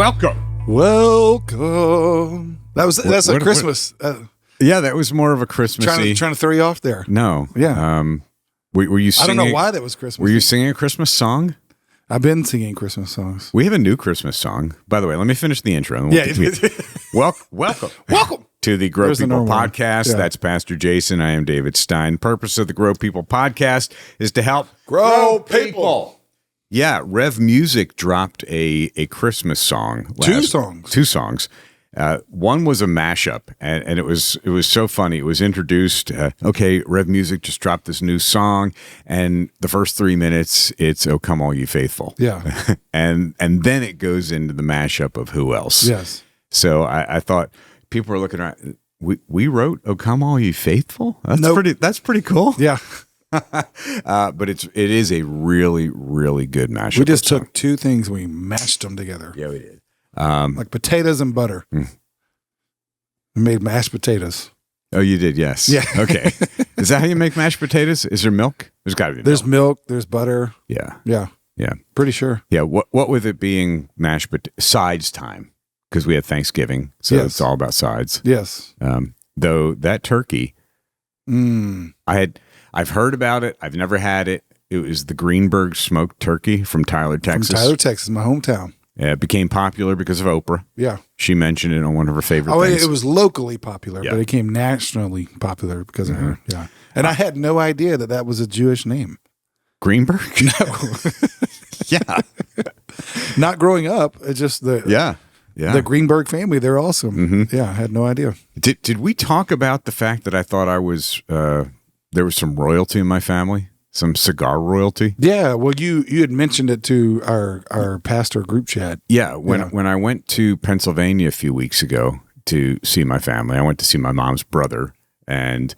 Welcome. That's a Christmas. Yeah, that was more of a Christmassy. Trying to throw you off there. No. Yeah. Were you singing? I don't know why that was Christmas. Were you singing a Christmas song? I've been singing Christmas songs. We have a new Christmas song. By the way, let me finish the intro. And welcome to the Grow People Podcast. Yeah. That's Pastor Jason. I am David Stein. Purpose of the Grow People Podcast is to help Grow people. Yeah, Rev Music dropped a Christmas song. Two songs. One was a mashup, and it was so funny. It was introduced. Rev Music just dropped this new song, and the first 3 minutes, it's "Oh Come All You Faithful." Yeah, and then it goes into the mashup of who else. Yes. So I thought people were looking around. We wrote "Oh Come All You Faithful." That's pretty cool. Yeah. But it is a really, really good mashup. We just took two things, we mashed them together. Yeah, we did. Like potatoes and butter. We made mashed potatoes. Oh, you did? Yes. Yeah. Okay. Is that how you make mashed potatoes? Is there milk? There's got to be. There's milk. There's butter. Yeah. Yeah. Yeah. Pretty sure. Yeah. What with it being sides time, because we had Thanksgiving, so Yes. it's all about sides. Yes. Though that turkey, I've heard about it. I've never had it. It was the Greenberg smoked turkey from Tyler, Texas. From Tyler, Texas, my hometown. Yeah, it became popular because of Oprah. Yeah. She mentioned it on one of her favorite things. It was locally popular, Yeah. but it became nationally popular because of her. Yeah. And I had no idea that was a Jewish name. Greenberg? No. Yeah. Not growing up. It's just Yeah. the Greenberg family. They're awesome. Mm-hmm. Yeah. I had no idea. Did we talk about the fact that I thought I was there was some royalty in my family? Some cigar royalty? Yeah. Well, you had mentioned it to our pastor group chat. Yeah. When I went to Pennsylvania a few weeks ago to see my family, I went to see my mom's brother, and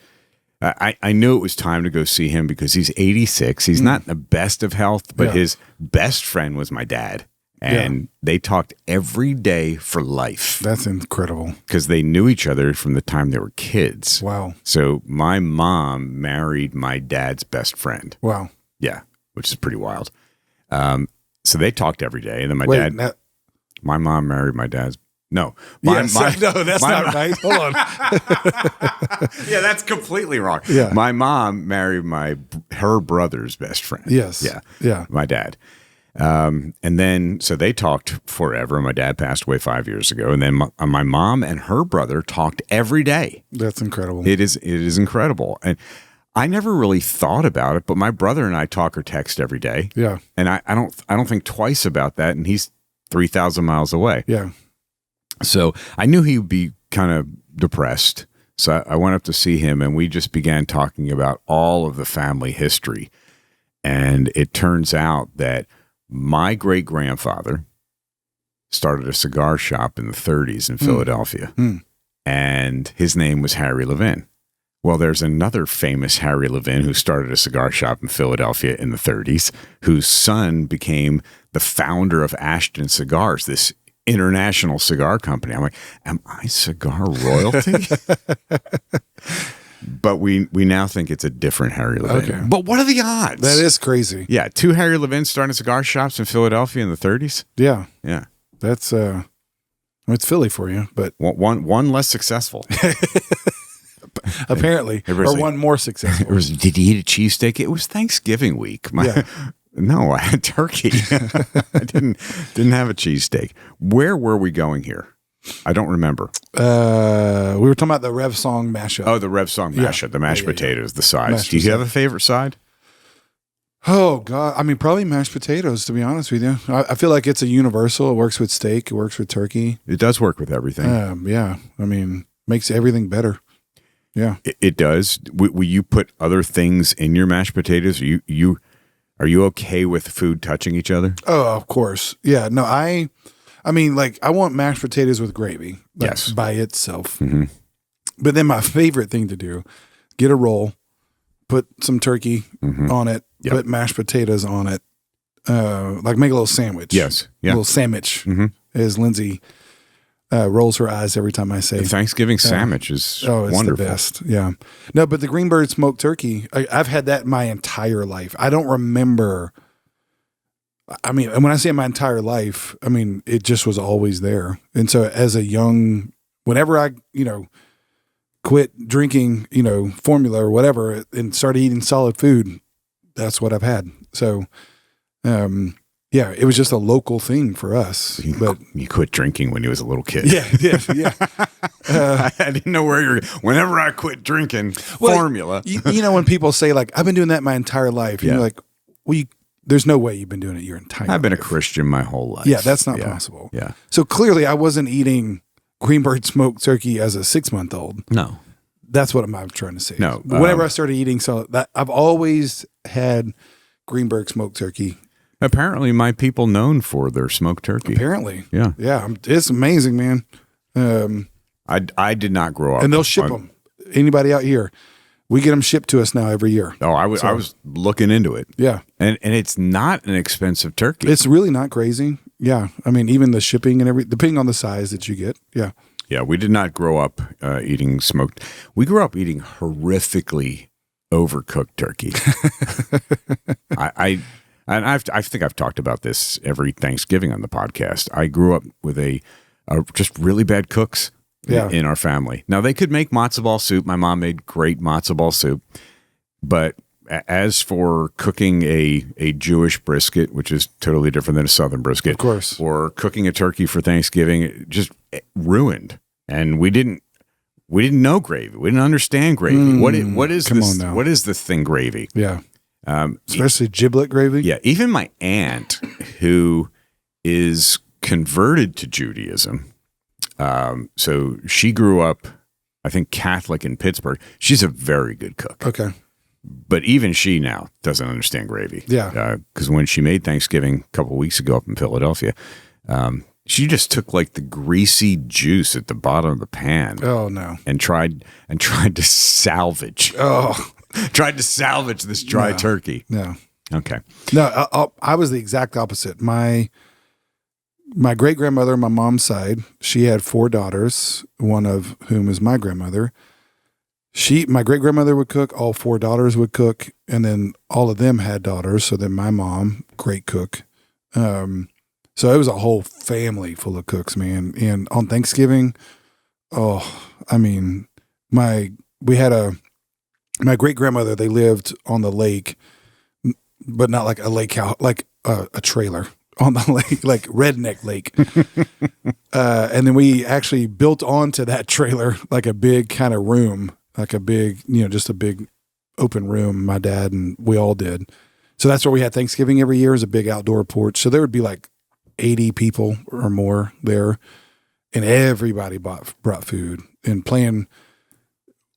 I knew it was time to go see him because he's 86. He's not in the best of health, but his best friend was my dad. And they talked every day for life. That's incredible. Because they knew each other from the time they were kids. Wow. So my mom married my dad's best friend. Wow. Yeah, which is pretty wild. So they talked every day. And then my mom married my dad's. No. No, that's not right. Hold on. Yeah, that's completely wrong. Yeah. My mom married her brother's best friend. Yes. Yeah. Yeah. My dad. And then, so they talked forever. My dad passed away 5 years ago. And then my mom and her brother talked every day. That's incredible. It is incredible. And I never really thought about it, but my brother and I talk or text every day. Yeah. And I don't think twice about that. And he's 3,000 miles away. Yeah. So I knew he would be kind of depressed. So I went up to see him, and we just began talking about all of the family history. And it turns out that my great-grandfather started a cigar shop in the 30s in Philadelphia, and his name was Harry Levin. Well, there's another famous Harry Levin who started a cigar shop in Philadelphia in the 30s, whose son became the founder of Ashton Cigars, this international cigar company. I'm like, am I cigar royalty? But we now think it's a different Harry Levin. Okay. But what are the odds? That is crazy. Yeah, two Harry Levins starting cigar shops in Philadelphia in the 30s. Yeah. Yeah. That's it's Philly for you, but one less successful. Apparently, or one more successful. Did you eat a cheesesteak? It was Thanksgiving week. No, I had turkey. I didn't have a cheesesteak. Where were we going here? I don't remember. We were talking about the Rev song mashup. Oh, the Rev song mashup, the mashed potatoes, the sides. Do you have a favorite side? Oh, God. I mean, probably mashed potatoes, to be honest with you. I feel like it's a universal. It works with steak. It works with turkey. It does work with everything. Yeah. I mean, makes everything better. Yeah. It does. Will you put other things in your mashed potatoes? Are you okay with food touching each other? Oh, of course. Yeah. No, I mean, like, I want mashed potatoes with gravy. Like, yes. By itself. Mm-hmm. But then my favorite thing to do, get a roll, put some turkey on it, put mashed potatoes on it, like make a little sandwich. Yes. Yeah. A little sandwich, as Lindsay rolls her eyes every time I say. The Thanksgiving sandwich is it's wonderful. The best. Yeah. No, but the Greenberg smoked turkey, I've had that my entire life. I don't remember. I mean, and when I say my entire life, I mean, it just was always there. And so as a young, whenever I, quit drinking, formula or whatever and started eating solid food, that's what I've had. So, yeah, it was just a local thing for us. But you quit drinking when you was a little kid. Yeah. I didn't know where you're. Whenever I quit drinking formula, when people say like, I've been doing that my entire life, and you're like, well, there's no way you've been doing it your entire life. I've been a Christian my whole life. Yeah, that's not possible. Yeah. So clearly I wasn't eating Greenberg smoked turkey as a 6-month-old. No. That's what I'm trying to say. No. But whenever I started eating that, I've always had Greenberg smoked turkey. Apparently, my people known for their smoked turkey. Apparently. Yeah. It's amazing, man. I did not grow up. And they'll ship them. Anybody out here, we get them shipped to us now every year. Oh, I was looking into it. Yeah. And it's not an expensive turkey. It's really not crazy. Yeah. I mean, even the shipping and everything, depending on the size that you get. Yeah. Yeah. We did not grow up eating smoked. We grew up eating horrifically overcooked turkey. I think I've talked about this every Thanksgiving on the podcast. I grew up with just really bad cooks in our family. Now, they could make matzo ball soup. My mom made great matzo ball soup. But as for cooking a Jewish brisket, which is totally different than a Southern brisket, of course, or cooking a turkey for Thanksgiving, it just ruined. And we didn't know gravy. We didn't understand gravy. What is this? What is the thing gravy? Yeah. Especially giblet gravy. Yeah. Even my aunt, who is converted to Judaism, so she grew up, I think, Catholic in Pittsburgh. She's a very good cook. Okay. But even she now doesn't understand gravy. Yeah. Because when she made Thanksgiving a couple of weeks ago up in Philadelphia, she just took like the greasy juice at the bottom of the pan. Oh no! And tried to salvage. Tried to salvage this dry turkey. No. Okay. No, I was the exact opposite. My great grandmother, on my mom's side, she had 4 daughters, one of whom is my grandmother. My great grandmother would cook. All 4 daughters would cook, and then all of them had daughters. So then my mom, great cook. So it was a whole family full of cooks, man. And on Thanksgiving, I mean, my great grandmother, they lived on the lake, but not like a lake house, like a trailer on the lake, like redneck lake. And then we actually built onto that trailer like a big kind of room, like a big, just a big open room. My dad and we all did. So that's where we had Thanksgiving every year, is a big outdoor porch. So there would be like 80 people or more there, and everybody brought food and playing.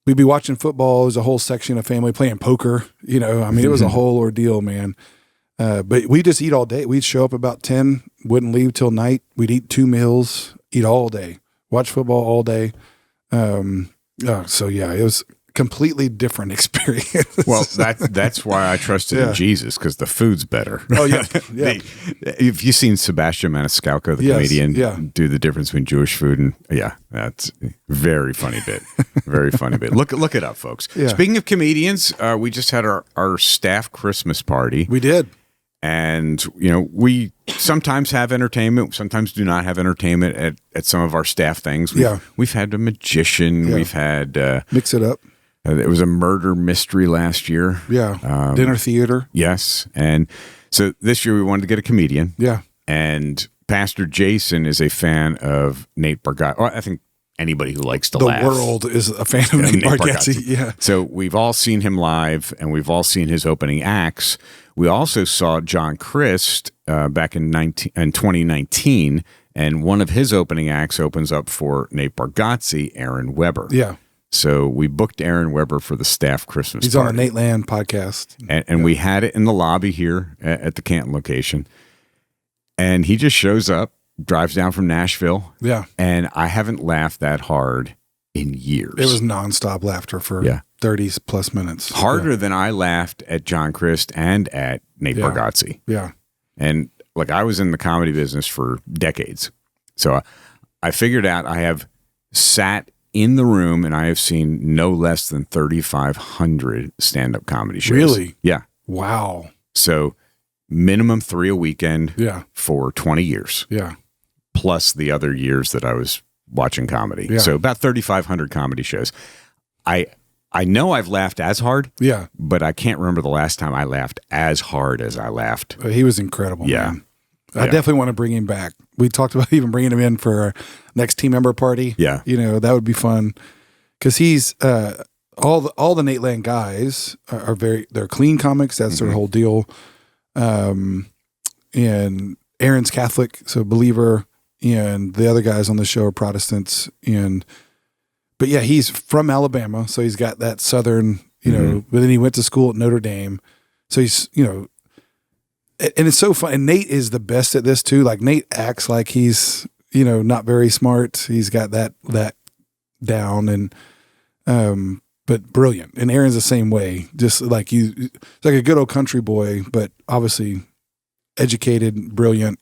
We'd be watching football. There's a whole section of family playing poker. I mean, it was a whole ordeal, man. But we just eat all day. We'd show up about 10, wouldn't leave till night. We'd eat 2 meals, eat all day, watch football all day. So yeah, it was completely different experience. Well, that's why I trusted in Jesus, because the food's better. Oh yeah, If you've seen Sebastian Maniscalco, the comedian, do the difference between Jewish food and that's a very funny bit. Very funny bit. Look it up, folks. Yeah. Speaking of comedians, we just had our staff Christmas party. We did. And, we sometimes have entertainment, sometimes do not have entertainment at some of our staff things. We've had a magician. We've had mix it up. There was a murder mystery last year. Yeah. Dinner theater. Yes. And so this year we wanted to get a comedian. Yeah. And Pastor Jason is a fan of Nate Bargatze. Well, I think anybody who likes to laugh. The world is a fan of Nate Bargatze. Yeah. So we've all seen him live, and we've all seen his opening acts. We also saw John Christ back in 2019, and one of his opening acts opens up for Nate Bargatze, Aaron Weber. Yeah. So we booked Aaron Weber for the staff Christmas party. He's on the Nate Land podcast. And we had it in the lobby here at the Canton location. And he just shows up, drives down from Nashville. Yeah. And I haven't laughed that hard in years. It was nonstop laughter for 30 plus minutes. Harder than I laughed at John Christ and at Nate Bargatze. Yeah. And I was in the comedy business for decades. So I figured out I have sat in the room and I have seen no less than 3,500 stand-up comedy shows. Really? Yeah. Wow. So minimum 3 a weekend Yeah. for 20 years, Yeah. plus the other years that I was watching comedy. Yeah. So about 3,500 comedy shows. I know I've laughed as hard, Yeah. but I can't remember the last time I laughed as hard as I laughed. He was incredible. Yeah. Man. I definitely want to bring him back. We talked about even bringing him in for our next team member party. Yeah. That would be fun because he's all the Nate Land guys are they're clean comics. That's their whole deal. And Aaron's Catholic, so believer, and the other guys on the show are Protestants. But yeah, he's from Alabama, so he's got that Southern, but then he went to school at Notre Dame. So he's, and it's so fun. And Nate is the best at this too. Like Nate acts like he's, not very smart. He's got that down and, but brilliant. And Aaron's the same way. Just like it's like a good old country boy, but obviously educated, brilliant.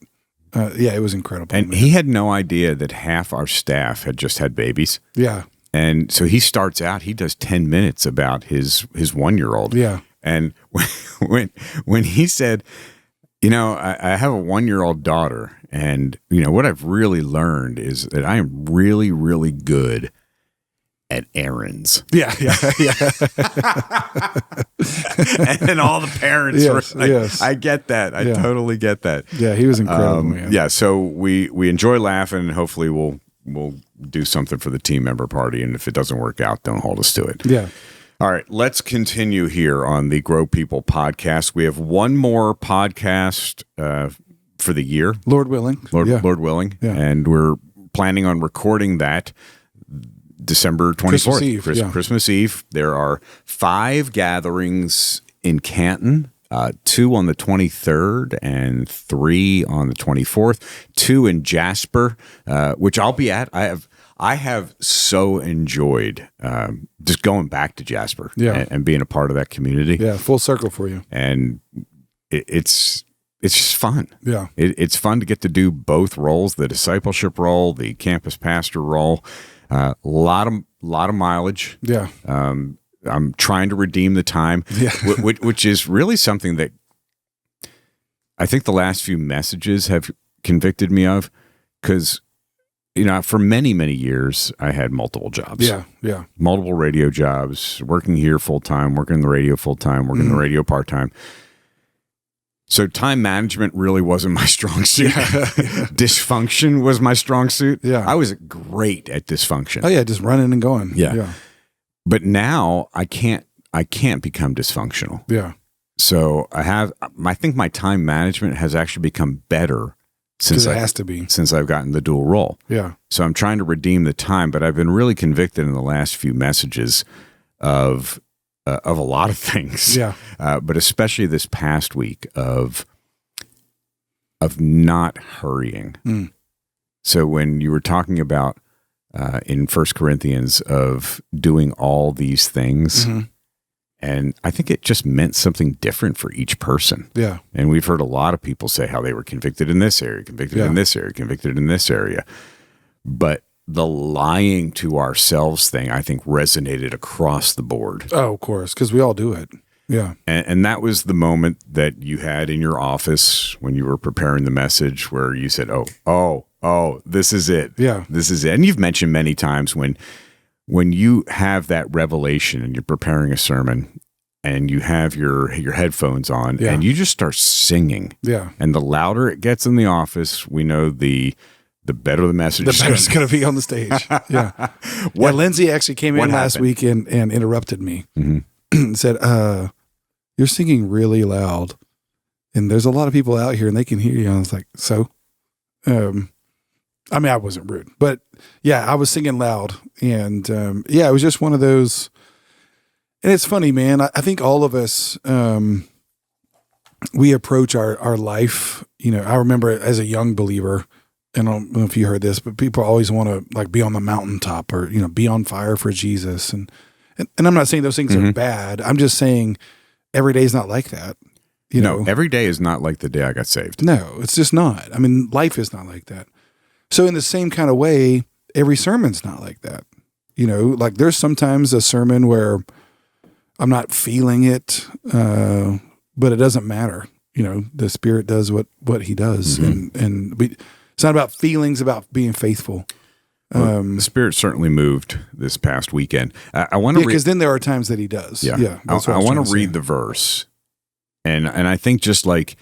It was incredible. And he had no idea that half our staff had just had babies. Yeah. And so he starts out, he does 10 minutes about his 1-year-old. Yeah. And when he said, I have a 1-year-old daughter, and what I've really learned is that I am really, really good at errands. Yeah. And all the parents were like, yes. I get that. I totally get that. Yeah, he was incredible, man. Yeah, so we enjoy laughing, and hopefully we'll do something for the team member party, and if it doesn't work out, don't hold us to it. Yeah. All right, let's continue here on the Grow People podcast. We have one more podcast for the year. Lord willing. Lord willing. Yeah. And we're planning on recording that December 24th, Christmas Eve. There are 5 gatherings in Canton, 2 on the 23rd and 3 on the 24th, 2 in Jasper, which I'll be at. I have so enjoyed just going back to Jasper and being a part of that community. Yeah, full circle for you. And it's just fun. Yeah. It's fun to get to do both roles, the discipleship role, the campus pastor role. A lot of mileage. Yeah. I'm trying to redeem the time, which is really something that I think the last few messages have convicted me of, because for many, many years, I had multiple jobs. Yeah. Multiple radio jobs, working here full-time, working in the radio full-time, working in the radio part-time. So time management really wasn't my strong suit. Dysfunction was my strong suit. Yeah. I was great at dysfunction. Oh, yeah, just running and going. Yeah. But now I can't become dysfunctional. Yeah. So I think my time management has actually become better since it has to be. Since I've gotten the dual role. Yeah. So I'm trying to redeem the time, but I've been really convicted in the last few messages of a lot of things. Yeah. But especially this past week of not hurrying. Mm. So when you were talking about in 1 Corinthians of doing all these things, and I think it just meant something different for each person. Yeah. And we've heard a lot of people say how they were convicted in this area, convicted in this area, convicted in this area. But the lying to ourselves thing, I think, resonated across the board. Oh, of course, because we all do it. Yeah. And that was the moment that you had in your office when you were preparing the message where you said, oh, this is it. Yeah. This is it. And you've mentioned many times when you have that revelation and you're preparing a sermon and you have your headphones on and you just start singing. Yeah. And the louder it gets in the office, we know the better the message is. The better it's going to be on the stage. Yeah. Lindsay actually came in last week and interrupted me and said, you're singing really loud and there's a lot of people out here and they can hear you. And I was like, so, I mean, I wasn't rude, but yeah, I was singing loud and, it was just one of those, and it's funny, man. I think all of us, we approach our life, I remember as a young believer, and I don't know if you heard this, but people always want to like be on the mountaintop or, be on fire for Jesus. And I'm not saying those things are bad. I'm just saying every day is not like that. No, every day is not like the day I got saved. No, it's just not. I mean, life is not like that. So in the same kind of way, every sermon's not like that. Like there's sometimes a sermon where I'm not feeling it, but it doesn't matter. the Spirit does what he does. And it's not about feelings, about being faithful. The Spirit certainly moved this past weekend. I want to because then there are times that he does. Yeah. I want to read the verse. And I think just like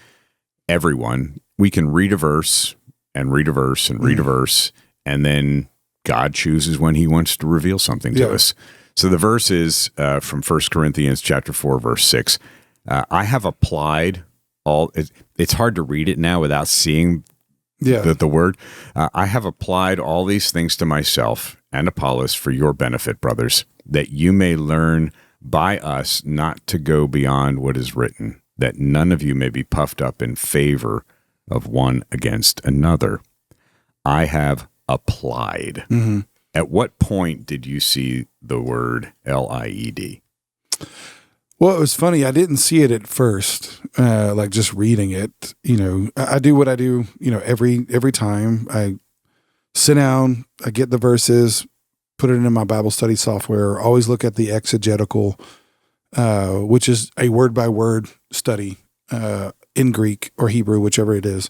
everyone, we can read a verse and read a verse and read a verse, and then God chooses when he wants to reveal something to us. So the verse is from 1 Corinthians chapter 4, verse 6. I have applied it's hard to read it now without seeing the word. I have applied all these things to myself and Apollos for your benefit, brothers, that you may learn by us not to go beyond what is written, that none of you may be puffed up in favor of one against another. I have applied. At what point did you see the word Lied? Well, it was funny. I didn't see it at first, like just reading it. I do what I do, every time. I sit down, I get the verses, put it in my Bible study software, always look at the exegetical, which is a word-by-word study in Greek or Hebrew, whichever it is.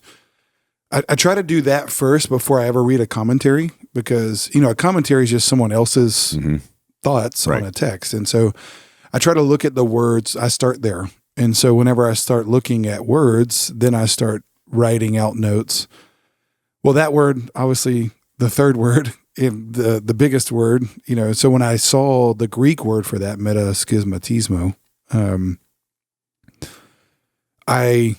I try to do that first before I ever read a commentary, because, a commentary is just someone else's thoughts on a text. And so I try to look at the words. I start there. And so whenever I start looking at words, then I start writing out notes. Well, that word, obviously the third word, the biggest word, so when I saw the Greek word for that, metaschismatismo, I,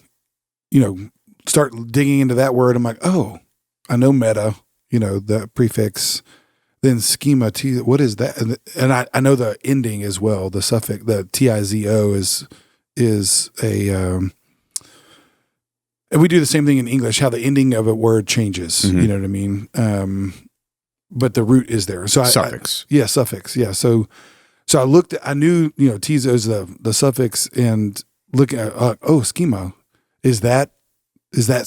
start digging into that word. I'm like, oh, I know meta, the prefix. Then schema, what is that? And I know the ending as well. The suffix, the tizo is a, and we do the same thing in English, how the ending of a word changes. You know what I mean? But the root is there. So suffix. Suffix. Yeah. So I knew, tizo is the suffix, and looking at, schema, is that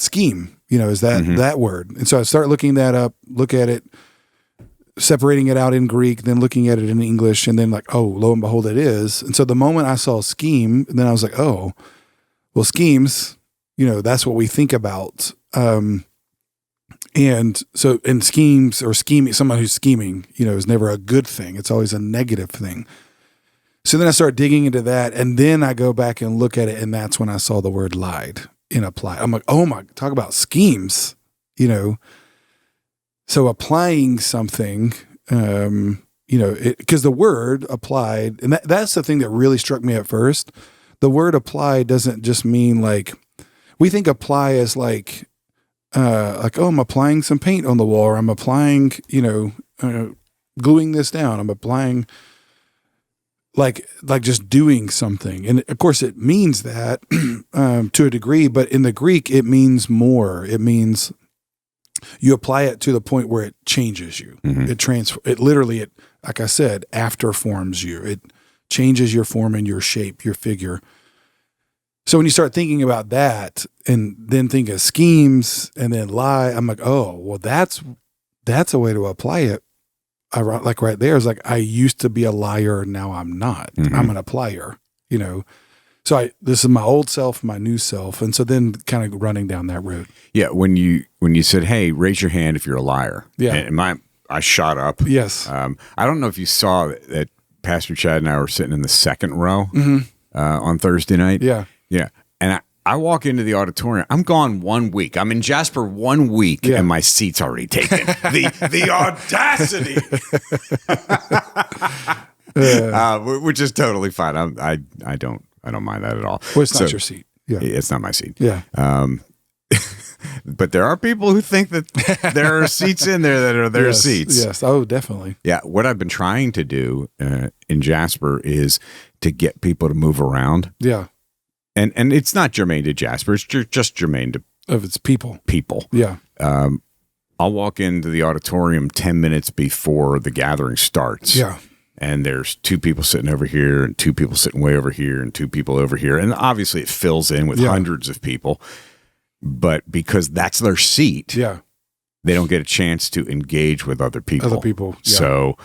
scheme? Is that that word? And so I start looking that up, look at it, separating it out in Greek, then looking at it in English, and then like, oh, lo and behold, it is. And so the moment I saw scheme, then I was like, oh, well, schemes, that's what we think about. And so in schemes or scheming, someone who's scheming, is never a good thing. It's always a negative thing. So then I start digging into that, and then I go back and look at it, and that's when I saw the word lied in apply. I'm like, oh my, talk about schemes, So applying something, because the word applied, and that's the thing that really struck me at first. The word apply doesn't just mean like, we think apply as like, oh, I'm applying some paint on the wall, or I'm applying, gluing this down. I'm applying like just doing something. And of course it means that to a degree, but in the Greek, it means more. It means you apply it to the point where it changes you. It literally, like I said, after forms you. It changes your form and your shape, your figure. So when you start thinking about that, and then think of schemes and then lie, I'm like, oh, well, that's a way to apply it. Like right there is like, I used to be a liar, now I'm not. I'm an applier, So this is my old self, my new self. And so then kind of running down that road. Yeah. When you said, hey, raise your hand if you're a liar. Yeah. And I shot up. Yes. I don't know if you saw that Pastor Chad and I were sitting in the second row on Thursday night. Yeah. Yeah. And I walk into the auditorium. I'm gone 1 week. I'm in Jasper 1 week, and my seat's already taken. The audacity, which is totally fine. I don't mind that at all. Well, it's not your seat. Yeah, it's not my seat. Yeah. But there are people who think that there are seats in there that are their seats. Yes. Oh, definitely. Yeah. What I've been trying to do in Jasper is to get people to move around. Yeah. And it's not germane to Jasper. It's just germane to its people. People. Yeah. I'll walk into the auditorium 10 minutes before the gathering starts. Yeah. And there's 2 people sitting over here, and 2 people sitting way over here, and 2 people over here. And obviously it fills in with hundreds of people. But because that's their seat, they don't get a chance to engage with other people. Yeah. So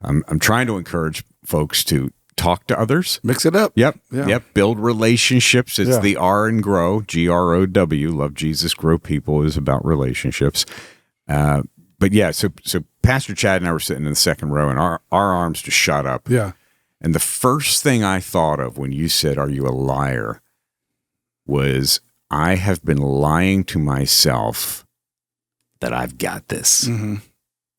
I'm trying to encourage folks to talk to others. Mix it up. Yep. Yeah. Yep. Build relationships. It's the R and grow, GROW. Love Jesus, grow people is about relationships. But yeah, so Pastor Chad and I were sitting in the second row, and our arms just shot up. Yeah. And the first thing I thought of when you said, "Are you a liar?" was I have been lying to myself that I've got this. Mm-hmm.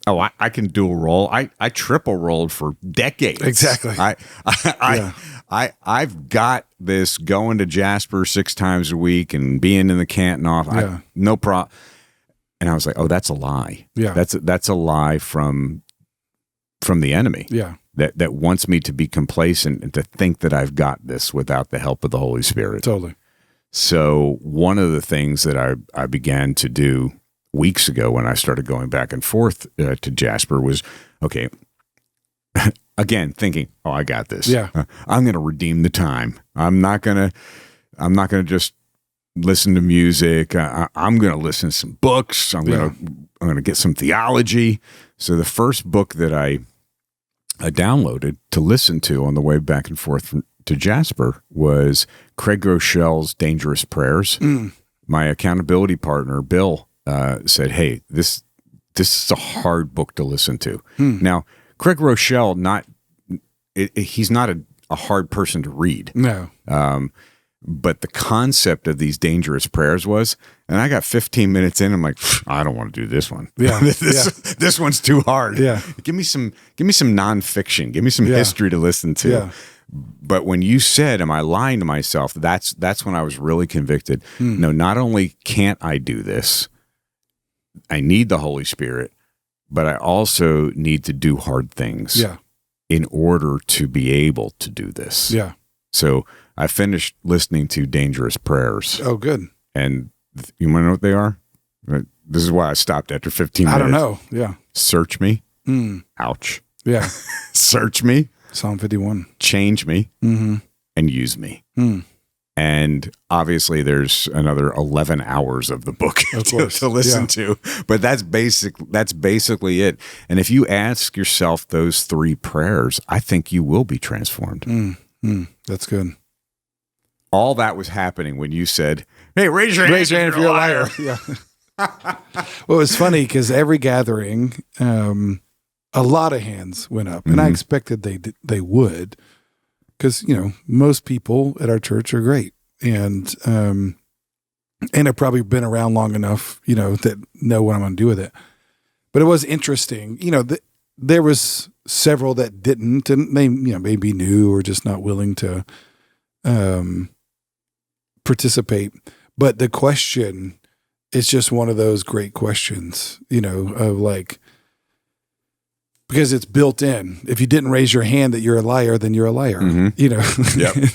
Oh, I can dual roll. I triple rolled for decades. Exactly. I've got this, going to Jasper 6 times a week and being in the Canton off. Yeah. No problem. And I was like, oh, that's a lie. Yeah. That's a lie from the enemy. Yeah. That wants me to be complacent and to think that I've got this without the help of the Holy Spirit. Totally. So one of the things that I began to do weeks ago when I started going back and forth to Jasper was, okay, again, thinking, oh, I got this. Yeah. I'm going to redeem the time. I'm not going to just listen to music. I'm going to listen to some books. I'm going to get some theology. So the first book that I downloaded to listen to on the way back and forth to Jasper was Craig Groeschel's Dangerous Prayers. My accountability partner, Bill, said, hey, this is a hard book to listen to. Now, Craig Groeschel, he's not a hard person to read. No. But the concept of these dangerous prayers was, and I got 15 minutes in, I'm like, I don't want to do this one. Yeah. This one's too hard. Yeah. Give me some nonfiction. Give me some history to listen to. Yeah. But when you said, am I lying to myself? That's when I was really convicted. No, not only can't I do this, I need the Holy Spirit, but I also need to do hard things in order to be able to do this. Yeah. So I finished listening to Dangerous Prayers. Oh, good. And you want to know what they are? This is why I stopped after 15 minutes. I don't know. Yeah. Search me. Ouch. Yeah. Search me. Psalm 51. Change me. And use me. And obviously there's another 11 hours of the book to listen to, but that's basically it. And if you ask yourself those 3 prayers, I think you will be transformed. That's good. All that was happening when you said, hey, raise your hand if you're a liar. Yeah. Well, it's funny because every gathering, a lot of hands went up, and I expected they would. Because, most people at our church are great and have probably been around long enough, that know what I'm going to do with it. But it was interesting, there was several that didn't, and they, maybe knew or just not willing to participate. But the question is just one of those great questions, of like, because it's built in. If you didn't raise your hand that you're a liar, then you're a liar. Yep.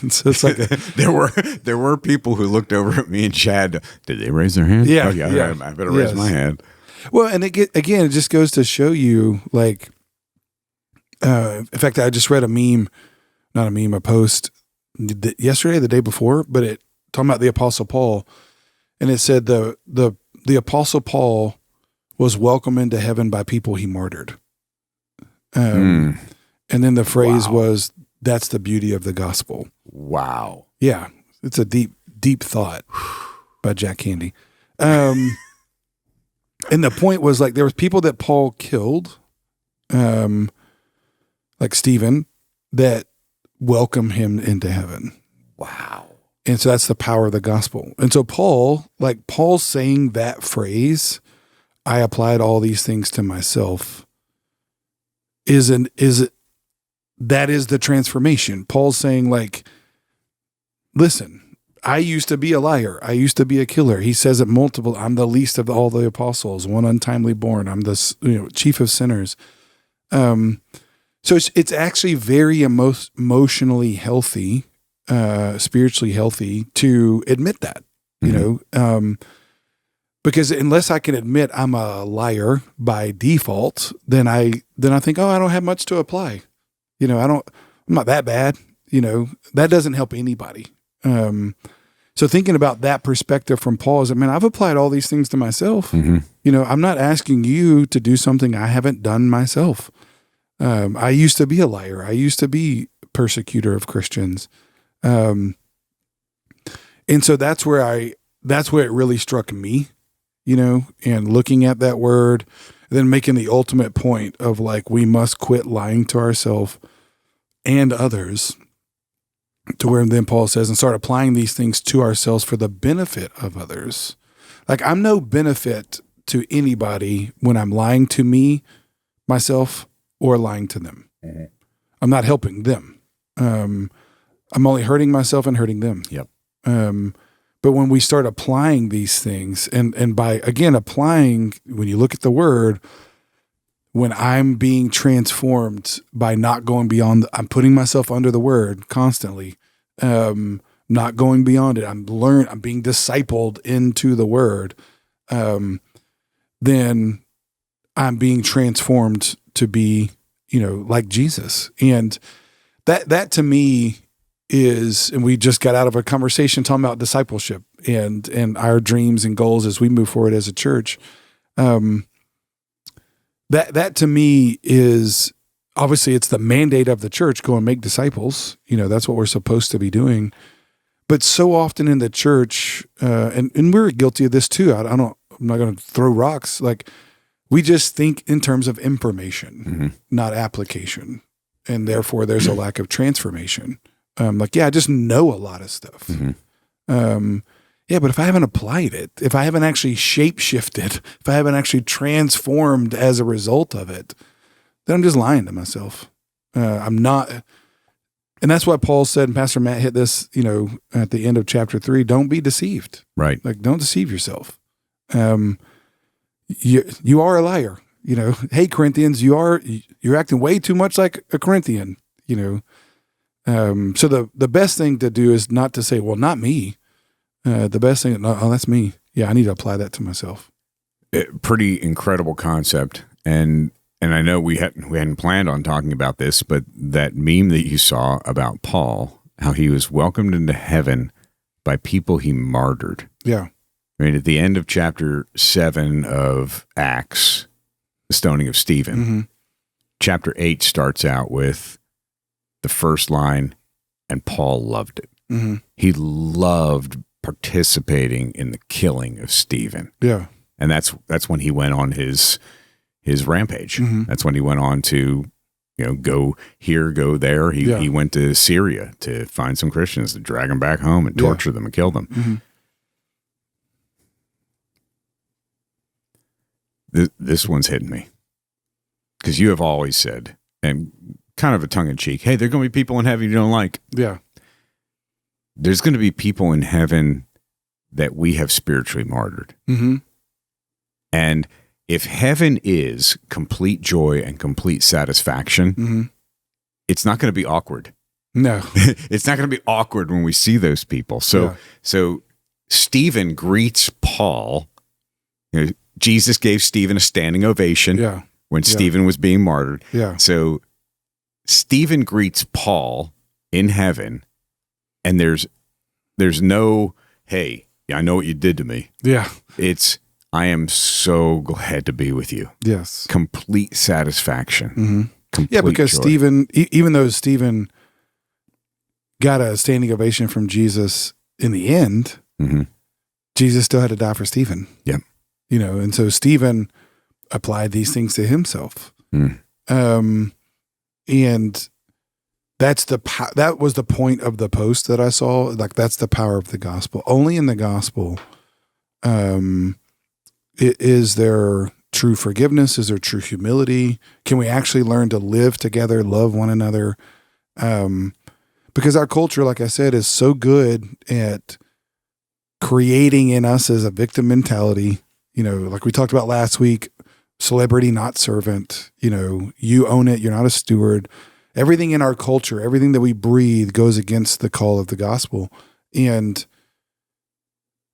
So it's like there were people who looked over at me and Chad. Did they raise their hand? Yeah. Oh, yeah. I better raise my hand. Well, and it just goes to show you, like, in fact, I just read a post yesterday, the day before, but it talking about the Apostle Paul, and it said the Apostle Paul was welcomed into heaven by people he martyred. And then the phrase was, that's the beauty of the gospel. Wow. Yeah. It's a deep, deep thought by Jack Candy. And the point was, like, there was people that Paul killed, like Stephen, that welcome him into heaven. Wow. And so that's the power of the gospel. And so Paul's saying that phrase, I applied all these things to myself, that is the transformation. Paul's saying, like, listen, I used to be a liar. I used to be a killer. He says it multiple. I'm the least of all the apostles, one untimely born. I'm the chief of sinners. So it's actually very emotionally healthy, spiritually healthy to admit that, because unless I can admit I'm a liar by default, then I think, oh, I don't have much to apply. I'm not that bad. That doesn't help anybody. So thinking about that perspective from Paul is, I've applied all these things to myself. I'm not asking you to do something I haven't done myself. I used to be a liar. I used to be a persecutor of Christians. And so that's where it really struck me, and looking at that word, then making the ultimate point of like, we must quit lying to ourselves and others, to where then Paul says, and start applying these things to ourselves for the benefit of others. Like, I'm no benefit to anybody when I'm lying to myself, or lying to them. Mm-hmm. I'm not helping them. I'm only hurting myself and hurting them. Yep. But when we start applying these things, and by, again, applying, when you look at the word, when I'm being transformed by not going beyond, I'm putting myself under the word constantly, not going beyond it. I'm being discipled into the word. Then I'm being transformed to be, like Jesus. And that to me is, and we just got out of a conversation talking about discipleship and our dreams and goals as we move forward as a church. That to me is, obviously it's the mandate of the church, go and make disciples. That's what we're supposed to be doing. But so often in the church, and we're guilty of this too. I'm not going to throw rocks. Like, we just think in terms of information, mm-hmm. not application. And therefore there's a lack of transformation. I just know a lot of stuff. Mm-hmm. But if I haven't applied it, if I haven't actually shape-shifted, if I haven't actually transformed as a result of it, then I'm just lying to myself. I'm not. And that's why Paul said, and Pastor Matt hit this, at the end of chapter 3, don't be deceived. Right. Like, don't deceive yourself. You are a liar. Hey, Corinthians, you're acting way too much like a Corinthian, So the best thing to do is not to say, well, not me. The best thing, oh, that's me. Yeah, I need to apply that to myself. Pretty incredible concept. And I know we hadn't planned on talking about this, but that meme that you saw about Paul, how he was welcomed into heaven by people he martyred. Yeah. I mean, at the end of chapter 7 of Acts, the stoning of Stephen, mm-hmm. chapter 8 starts out with the first line, and Paul loved it. Mm-hmm. He loved participating in the killing of Stephen. Yeah. And that's when he went on his rampage. Mm-hmm. That's when he went on to, go here, go there. He went to Syria to find some Christians, to drag them back home and torture them and kill them. Mm-hmm. This one's hitting me, because you have always said, and kind of a tongue-in-cheek, hey, there are going to be people in heaven you don't like. Yeah. There's going to be people in heaven that we have spiritually martyred. Mm-hmm. And if heaven is complete joy and complete satisfaction, mm-hmm. it's not going to be awkward. No. It's not going to be awkward when we see those people. So Stephen greets Paul. Jesus gave Stephen a standing ovation when Stephen was being martyred. Yeah. So Stephen greets Paul in heaven, and there's no, hey, I know what you did to me. Yeah. It's, I am so glad to be with you. Yes. Complete satisfaction. Mm-hmm. Complete because joy. Stephen, even though Stephen got a standing ovation from Jesus in the end, mm-hmm. Jesus still had to die for Stephen. Yep. And so Stephen applied these things to himself. Mm. And that was the point of the post that I saw. Like, that's the power of the gospel. Only in the gospel, is there true forgiveness? Is there true humility? Can we actually learn to live together, love one another? Because our culture, like I said, is so good at creating in us as a victim mentality. Like we talked about last week, celebrity, not servant. You own it. You're not a steward. Everything in our culture, everything that we breathe goes against the call of the gospel. And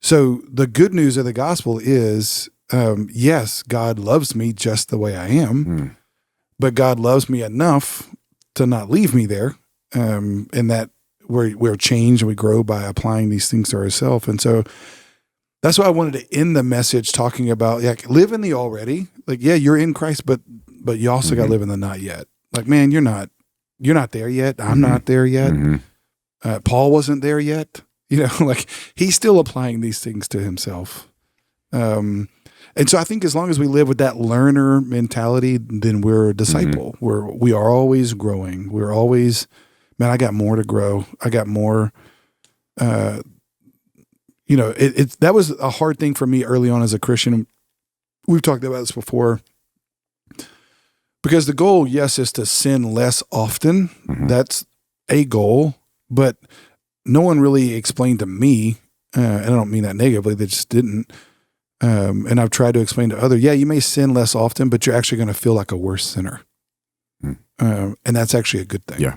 so the good news of the gospel is, yes, God loves me just the way I am, but God loves me enough to not leave me there. And that we're changed and we grow by applying these things to ourselves. And so that's why I wanted to end the message talking about, live in the already. Like, yeah, you're in Christ, but you also got to live in the not yet. Like, man, you're not there yet. I'm not there yet. Paul wasn't there yet. Like he's still applying these things to himself. And so I think as long as we live with that learner mentality, then we're a disciple. We are always growing. We're always, man, I got more to grow. I got more, that was a hard thing for me early on as a Christian. We've talked about this before. Because the goal, yes, is to sin less often. That's a goal, but no one really explained to me, and I don't mean that negatively, they just didn't. And I've tried to explain to others, you may sin less often, but you're actually going to feel like a worse sinner. And that's actually a good thing. Yeah.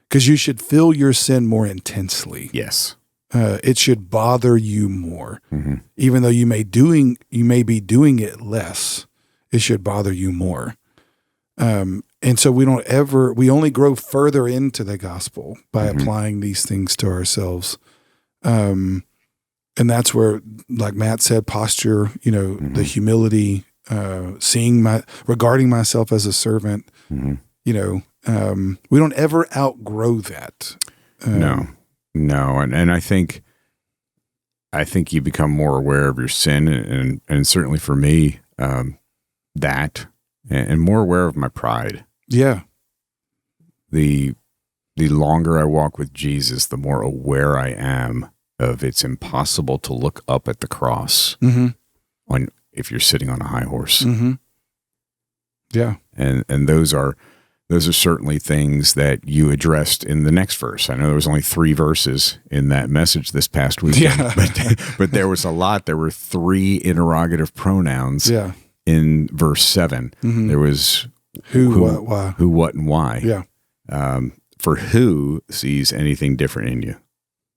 Because you should feel your sin more intensely. Yes. It should bother you more. Even though you may be doing it less, it should bother you more. And so we only grow further into the gospel by applying these things to ourselves. And that's where, like Matt said, posture, the humility, regarding myself as a servant, we don't ever outgrow that. No. And I think you become more aware of your sin and certainly for me, that and more aware of my pride. Yeah. The longer I walk with Jesus, the more aware I am of it's impossible to look up at the cross if you're sitting on a high horse. Yeah. And those are certainly things that you addressed in the next verse. I know there was only 3 verses in that message this past weekend, but there was a lot. There were 3 interrogative pronouns in verse 7. There was who, what, why. Who, what, and why. Yeah. For who sees anything different in you?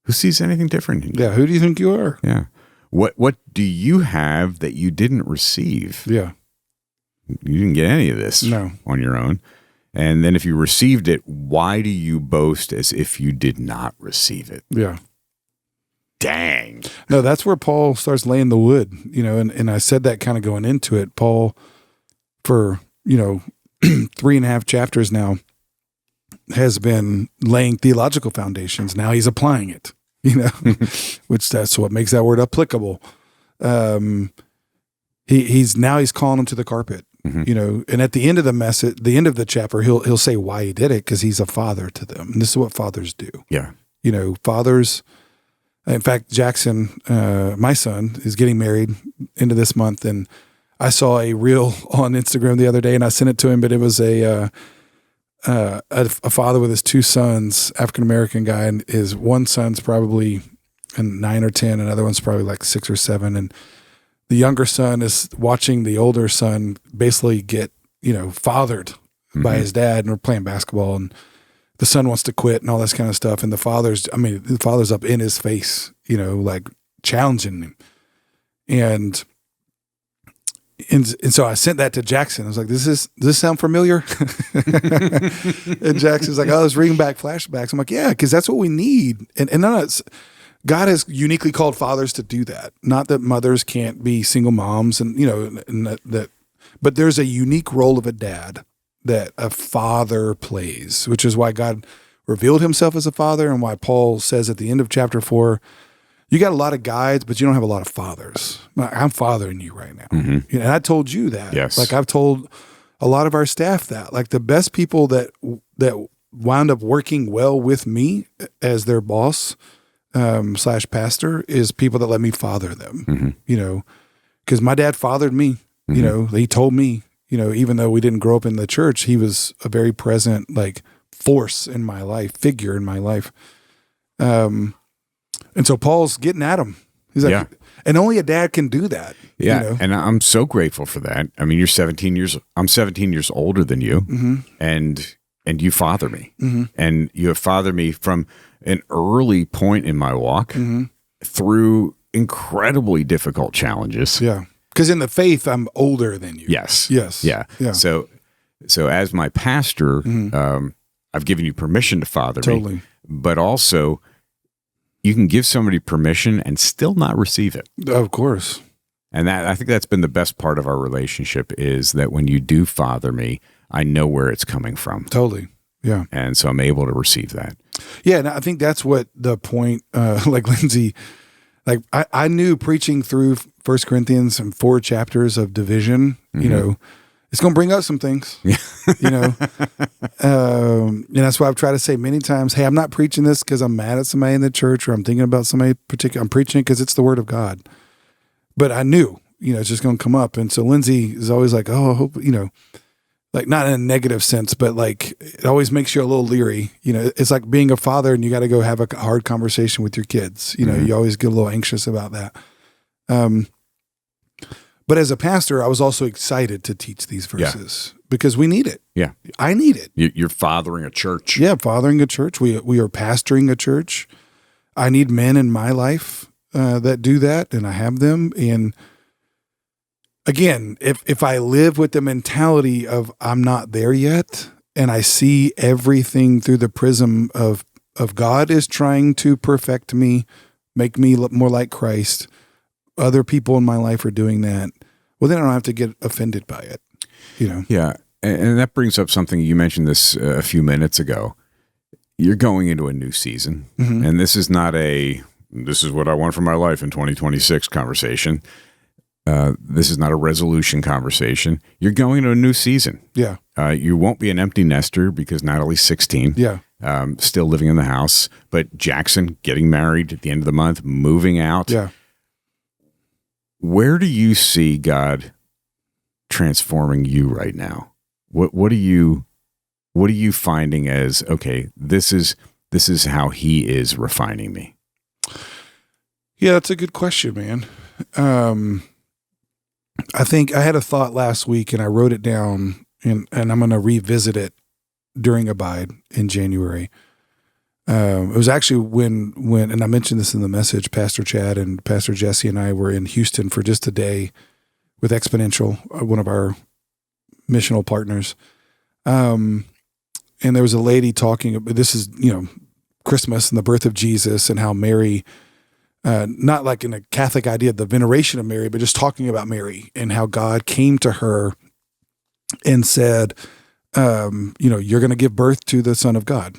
Who sees anything different in you? Yeah. Who do you think you are? Yeah. What do you have that you didn't receive? Yeah. You didn't get any of this on your own. And then if you received it, why do you boast as if you did not receive it? Yeah. Dang. No, that's where Paul starts laying the wood, and I said that kind of going into it. Paul, for, 3.5 chapters now, has been laying theological foundations. Now he's applying it, which that's what makes that word applicable. He's calling them to the carpet, and at the end of the message, the end of the chapter, he'll say why he did it, because he's a father to them. And this is what fathers do. Yeah. Fathers, in fact, Jackson, my son, is getting married into this month, and I saw a reel on Instagram the other day, and I sent it to him, but it was a father with his 2 sons, African-American guy, and his one son's probably 9 or 10, and another one's probably like 6 or 7. And the younger son is watching the older son basically get, fathered by his dad, and we're playing basketball, and the son wants to quit and all this kind of stuff. And the father's up in his face, like challenging him. And so I sent that to Jackson. I was like, does this sound familiar? And Jackson's like, I was reading back flashbacks. I'm like, yeah, because that's what we need. And God has uniquely called fathers to do that. Not that mothers can't be single moms, and but there's a unique role of a dad that a father plays, which is why God revealed himself as a father, and why Paul says at the end of chapter 4, you got a lot of guides, but you don't have a lot of fathers. I'm fathering you right now. And I told you that. Yes. Like I've told a lot of our staff that. Like the best people that wound up working well with me as their boss / pastor is people that let me father them. Because my dad fathered me. He told me, even though we didn't grow up in the church, he was a very present force in my life, figure in my life. And so Paul's getting at him. He's like, and only a dad can do that. Yeah. And I'm so grateful for that. I mean, I'm 17 years older than you, and you father me, and you have fathered me from an early point in my walk through incredibly difficult challenges. Yeah. Because in the faith, I'm older than you. Yes. Yeah. So as my pastor, I've given you permission to father me, but also you can give somebody permission and still not receive it. Of course. And that, I think that's been the best part of our relationship, is that when you do father me, I know where it's coming from. Totally. Yeah. And so I'm able to receive that. Yeah. And I think that's what the point, like Lindsay, like I knew preaching through 1 Corinthians and 4 chapters of division, you know, it's going to bring up some things, you know, and that's why I've tried to say many times, hey, I'm not preaching this because I'm mad at somebody in the church or I'm thinking about somebody particular. I'm preaching it because it's the word of God. But I knew, you know, it's just going to come up. And so Lindsay is always like, oh, I hope, you know, like not in a negative sense, but like it always makes you a little leery. You know, it's like being a father and you got to go have a hard conversation with your kids. You know, you always get a little anxious about that. But as a pastor, I was also excited to teach these verses because we need it. Yeah. I need it. You're fathering a church. Yeah, fathering a church. We are pastoring a church. I need men in my life that do that, and I have them. And again, if I live with the mentality of I'm not there yet, and I see everything through the prism of God is trying to perfect me, make me look more like Christ, other people in my life are doing that, well, then I don't have to get offended by it, you know? Yeah. And that brings up something, you mentioned this a few minutes ago. You're going into a new season, and this is not this is what I want for my life in 2026 conversation. This is not a resolution conversation. You're going into a new season. Yeah. You won't be an empty nester because Natalie's 16. Yeah. Still living in the house, but Jackson getting married at the end of the month, moving out. Yeah. Where do you see God transforming you right now? What are you finding as, okay, this is how he is refining me? Yeah, that's a good question, man. I think I had a thought last week and I wrote it down and I'm going to revisit it during Abide in January. It was actually when, and I mentioned this in the message, Pastor Chad and Pastor Jesse and I were in Houston for just a day with Exponential, one of our missional partners. And there was a lady talking, this is, you know, Christmas and the birth of Jesus and how Mary, not like in a Catholic idea, the veneration of Mary, but just talking about Mary and how God came to her and said, you know, you're going to give birth to the Son of God.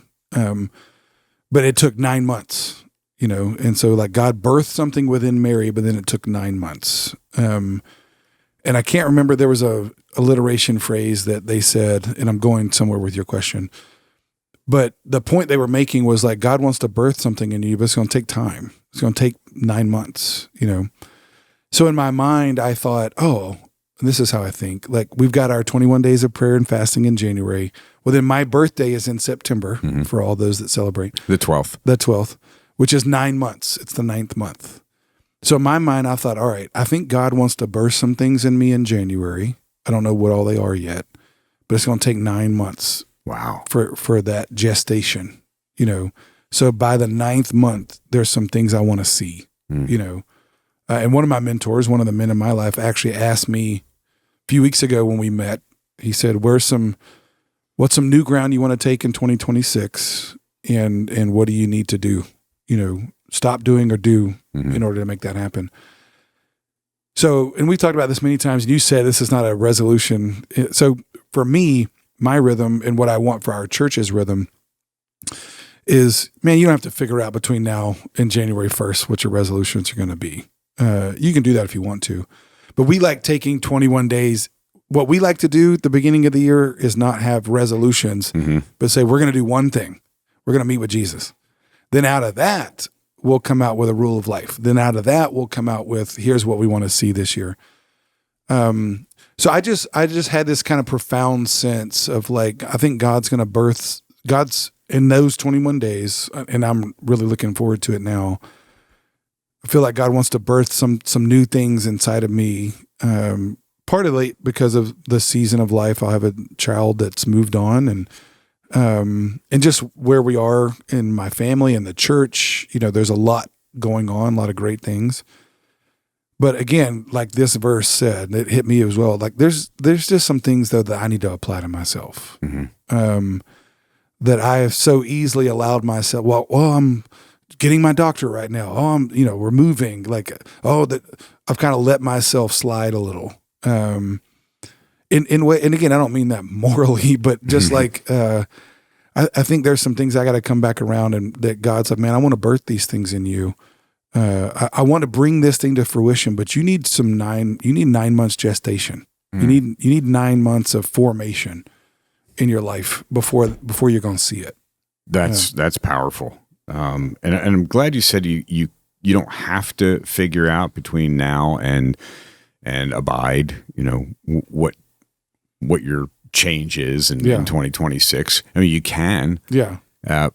But it took 9 months, you know, and so like God birthed something within Mary, but then it took 9 months. And I can't remember, there was a alliteration phrase that they said, and I'm going somewhere with your question, but the point they were making was like, God wants to birth something in you, but it's going to take time. It's going to take 9 months, you know? So in my mind, I thought, oh, this is how I think. Like we've got our 21 days of prayer and fasting in January. Well, then my birthday is in September for all those that celebrate. The 12th. The 12th, which is 9 months. It's the 9th month. So in my mind, I thought, all right, I think God wants to birth some things in me in January. I don't know what all they are yet, but it's going to take 9 months. Wow. For that gestation, you know. So by the 9th month, there's some things I want to see, you know. And one of my mentors, one of the men in my life, actually asked me a few weeks ago when we met, he said, what's some new ground you want to take in 2026 and what do you need to do, you know, stop doing or do in order to make that happen? So, and we talked about this many times, and you said this is not a resolution. So for me, my rhythm and what I want for our church's rhythm is, man, you don't have to figure out between now and January 1st what your resolutions are going to be. You can do that if you want to. But we like taking 21 days. What we like to do at the beginning of the year is not have resolutions, but say, we're going to do one thing. We're going to meet with Jesus. Then out of that, we'll come out with a rule of life. Then out of that, we'll come out with, here's what we want to see this year. So I just had this kind of profound sense of like, I think God's in those 21 days, and I'm really looking forward to it now. I feel like God wants to birth some new things inside of me. Partly because of the season of life. I have a child that's moved on and just where we are in my family and the church, you know, there's a lot going on, a lot of great things. But again, like this verse said, it hit me as well. Like there's just some things though that I need to apply to myself. That I have so easily allowed myself. Well, I'm getting my doctorate right now. Oh, we're moving. Like, that I've kind of let myself slide a little. In way, and again, I don't mean that morally, but just like, I think there's some things I got to come back around, and that God's like, man, I want to birth these things in you. I want to bring this thing to fruition, but you need 9 months gestation. You need 9 months of formation in your life before you're going to see it. That's powerful. And I'm glad you said you don't have to figure out between now and abide, what your change is in 2026. I mean, you can. Yeah.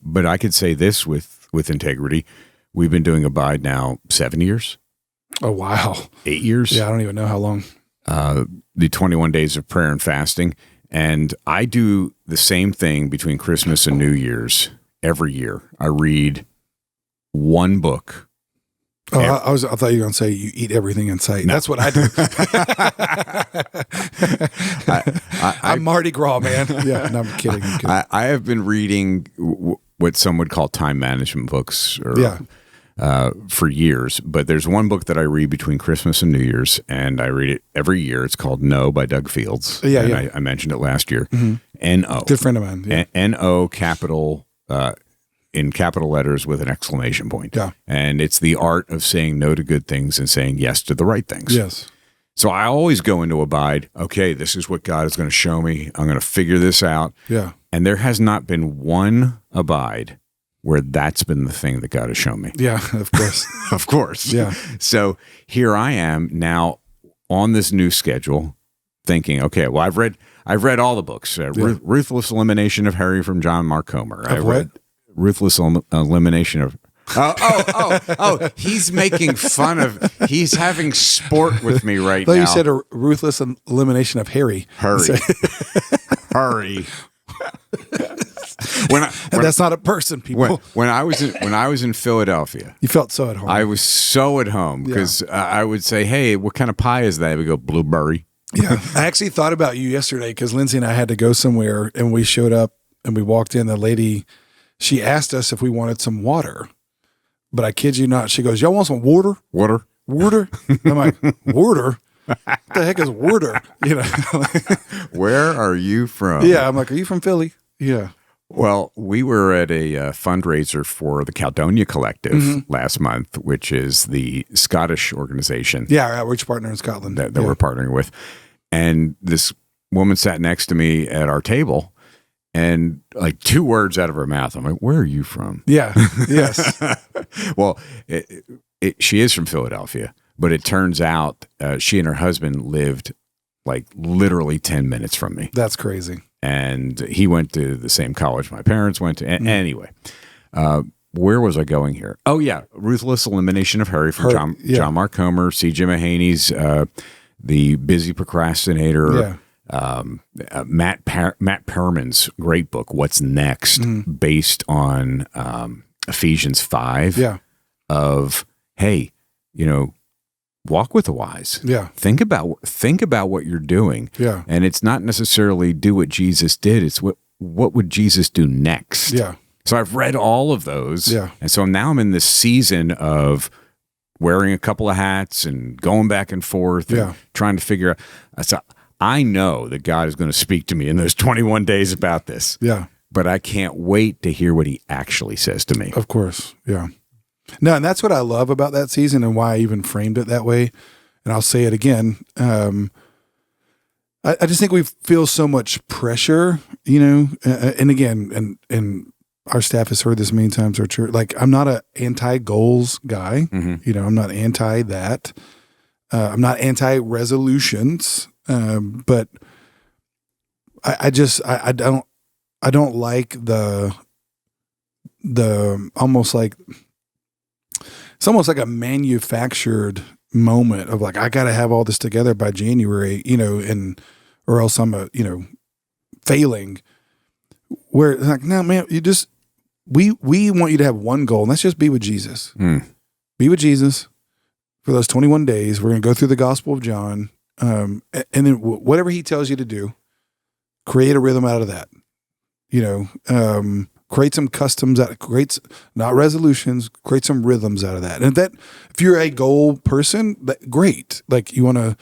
But I could say this with integrity. We've been doing Abide now 7 years. Oh, wow. 8 years. Yeah, I don't even know how long. The 21 days of prayer and fasting. And I do the same thing between Christmas and New Year's every year. I read one book. Oh, I thought you were going to say you eat everything in sight. No. That's what I do. I'm Mardi Gras, man. Yeah, no, I'm kidding. I have been reading what some would call time management books for years. But there's one book that I read between Christmas and New Year's, and I read it every year. It's called No by Doug Fields. Yeah. I mentioned it last year. Mm-hmm. N-O. Good friend of mine. Yeah. N-O capital in capital letters with an exclamation point. Yeah. And it's the art of saying no to good things and saying yes to the right things. Yes. So I always go into Abide, okay, this is what God is going to show me. I'm going to figure this out. Yeah. And there has not been one Abide where that's been the thing that God has shown me. Yeah, of course. Of course. Yeah. So here I am now on this new schedule thinking, okay, well, I've read all the books. Ruthless Elimination of Harry from John Mark Comer. I've read Ruthless Elimination of he's making fun of, he's having sport with me right now. You said a ruthless elimination of Harry. Hurry. That's not a person, people. When I was in Philadelphia, you felt so at home. I was so at home because I would say, hey, what kind of pie is that? We go, blueberry. Yeah. I actually thought about you yesterday because Lindsay and I had to go somewhere, and we showed up and we walked in. The lady, she asked us if we wanted some water. But I kid you not, she goes, y'all want some water? Water? I'm like, water? What the heck is water? Where are you from? Yeah, I'm like, are you from Philly? Yeah. Well, we were at a fundraiser for the Caledonia Collective last month, which is the Scottish organization. Yeah, our outreach partner in Scotland. That we're partnering with. And this woman sat next to me at our table, and like 2 words out of her mouth, I'm like, where are you from? Yeah, yes. Well, she is from Philadelphia, but it turns out she and her husband lived like literally 10 minutes from me. That's crazy. And he went to the same college my parents went to. Anyway, where was I going here? Oh, yeah. Ruthless Elimination of Harry from John Mark Comer, C.J. Mahaney's The Busy Procrastinator. Yeah. Matt Perman's great book, What's Next, based on Ephesians 5 of, hey, walk with the wise. Yeah. Think about what you're doing. Yeah. And it's not necessarily do what Jesus did. It's what would Jesus do next? Yeah. So I've read all of those. Yeah. And so now I'm in this season of wearing a couple of hats and going back and forth and trying to figure out. So I know that God is going to speak to me in those 21 days about this. Yeah. But I can't wait to hear what he actually says to me. Of course. Yeah. No, and that's what I love about that season and why I even framed it that way. And I'll say it again. I just think we feel so much pressure, and again, and our staff has heard this many times. Our church, like, I'm not an anti-goals guy. Mm-hmm. I'm not anti that. I'm not anti-resolutions. But I don't like the almost like, it's almost like a manufactured moment of like, I got to have all this together by January, or else I'm failing. Where like, no, man, we want you to have one goal, and that's just be with Jesus. Be with Jesus for those 21 days. We're going to go through the Gospel of John. And then whatever he tells you to do, create a rhythm out of that. create some customs not resolutions, create some rhythms out of that. And if you're a goal person, great. Like you want to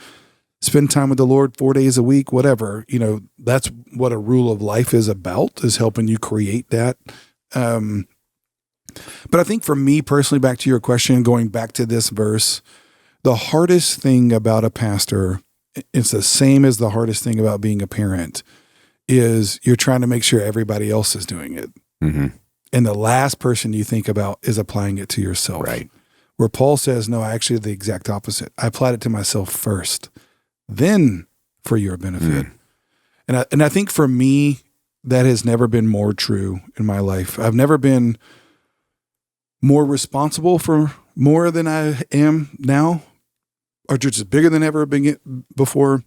spend time with the Lord 4 days a week, whatever, that's what a rule of life is about, is helping you create that. But I think for me personally, back to your question, going back to this verse, the hardest thing about a pastor, it's the same as the hardest thing about being a parent, is you're trying to make sure everybody else is doing it. Mm-hmm. And the last person you think about is applying it to yourself. Right. Where Paul says, no, actually the exact opposite. I applied it to myself first, then for your benefit. And I think for me, that has never been more true in my life. I've never been more responsible for more than I am now. Our church is bigger than ever before.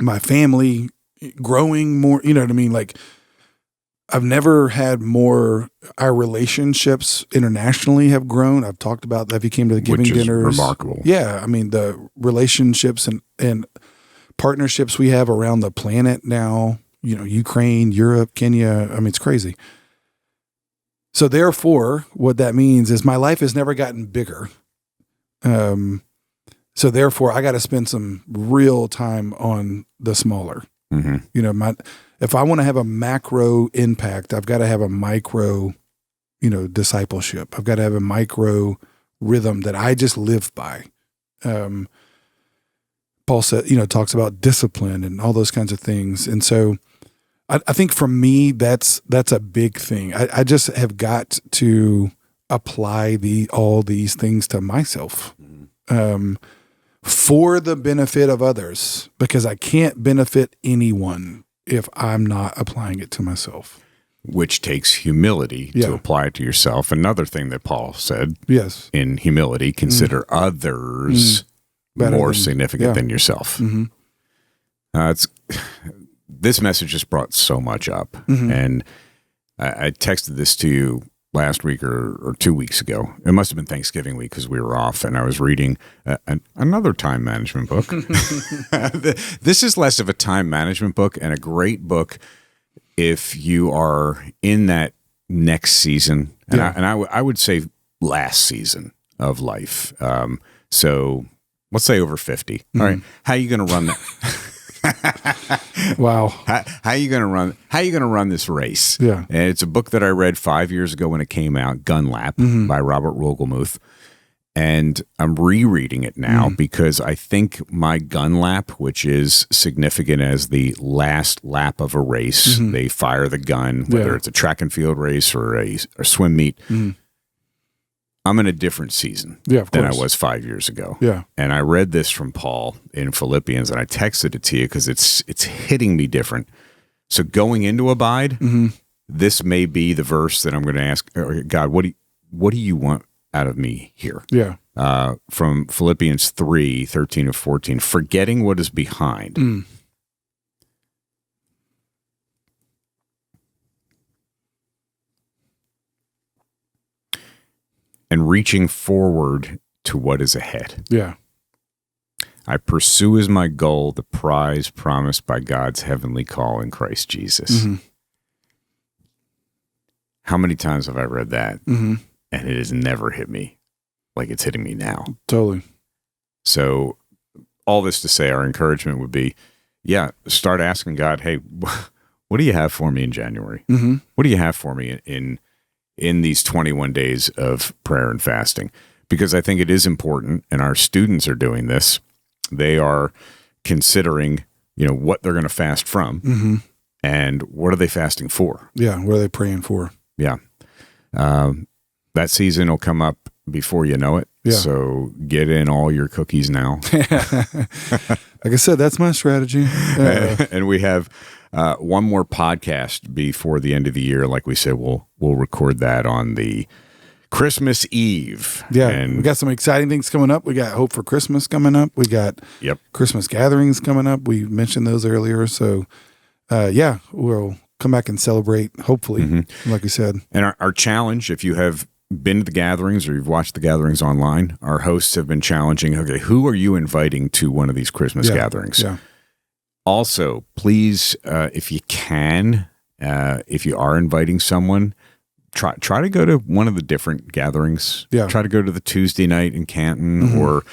My family growing more, you know what I mean? Like, I've never had more. Our relationships internationally have grown. I've talked about that if you came to the giving dinners. Which is remarkable. Yeah. I mean, the relationships and partnerships we have around the planet now, Ukraine, Europe, Kenya. I mean, it's crazy. So therefore, what that means is my life has never gotten bigger. So therefore, I got to spend some real time on the smaller. Mm-hmm. If I want to have a macro impact, I've got to have a micro, discipleship. I've got to have a micro rhythm that I just live by. Paul said, talks about discipline and all those kinds of things. And so I think for me, that's a big thing. I just have got to apply all these things to myself. For the benefit of others, because I can't benefit anyone if I'm not applying it to myself. Which takes humility to apply it to yourself. Another thing that Paul said, yes, in humility, consider others more significant than yourself. This message just brought so much up. And I texted this to you last week or 2 weeks ago. It must have been Thanksgiving week because we were off, and I was reading another time management book. This is less of a time management book and a great book if you are in that next season, and I would say last season of life. So let's say over 50. All right, how are you going to run that? Wow. How are you going to run this race? Yeah. And it's a book that I read 5 years ago when it came out, Gun Lap by Robert Wogelmuth. And I'm rereading it now because I think my gun lap, which is significant as the last lap of a race, they fire the gun, whether it's a track and field race or a swim meet. I'm in a different season than I was 5 years ago. Yeah. And I read this from Paul in Philippians, and I texted it to you because it's hitting me different. So going into Abide, this may be the verse that I'm going to ask, God, what do you want out of me here? Yeah. From Philippians 3:13-14, forgetting what is behind. And reaching forward to what is ahead. Yeah. I pursue as my goal the prize promised by God's heavenly call in Christ Jesus. How many times have I read that? And it has never hit me like it's hitting me now. Totally. So all this to say, our encouragement would be, start asking God, hey, what do you have for me in January? What do you have for me in these 21 days of prayer and fasting? Because I think it is important, and our students are doing this. They are considering, what they're going to fast from and what are they fasting for? Yeah. What are they praying for? Yeah. That season will come up before you know it. Yeah. So get in all your cookies now. Like I said, that's my strategy. And we have one more podcast before the end of the year. Like we said, we'll record that on the Christmas Eve. Yeah. And we got some exciting things coming up. We got Hope for Christmas coming up. We got Christmas gatherings coming up. We mentioned those earlier. So, we'll come back and celebrate, hopefully, like we said. And our challenge, if you have been to the gatherings or you've watched the gatherings online, our hosts have been challenging, okay, who are you inviting to one of these Christmas gatherings? Yeah. Also, please, if you can, if you are inviting someone, try to go to one of the different gatherings. Yeah. Try to go to the Tuesday night in Canton or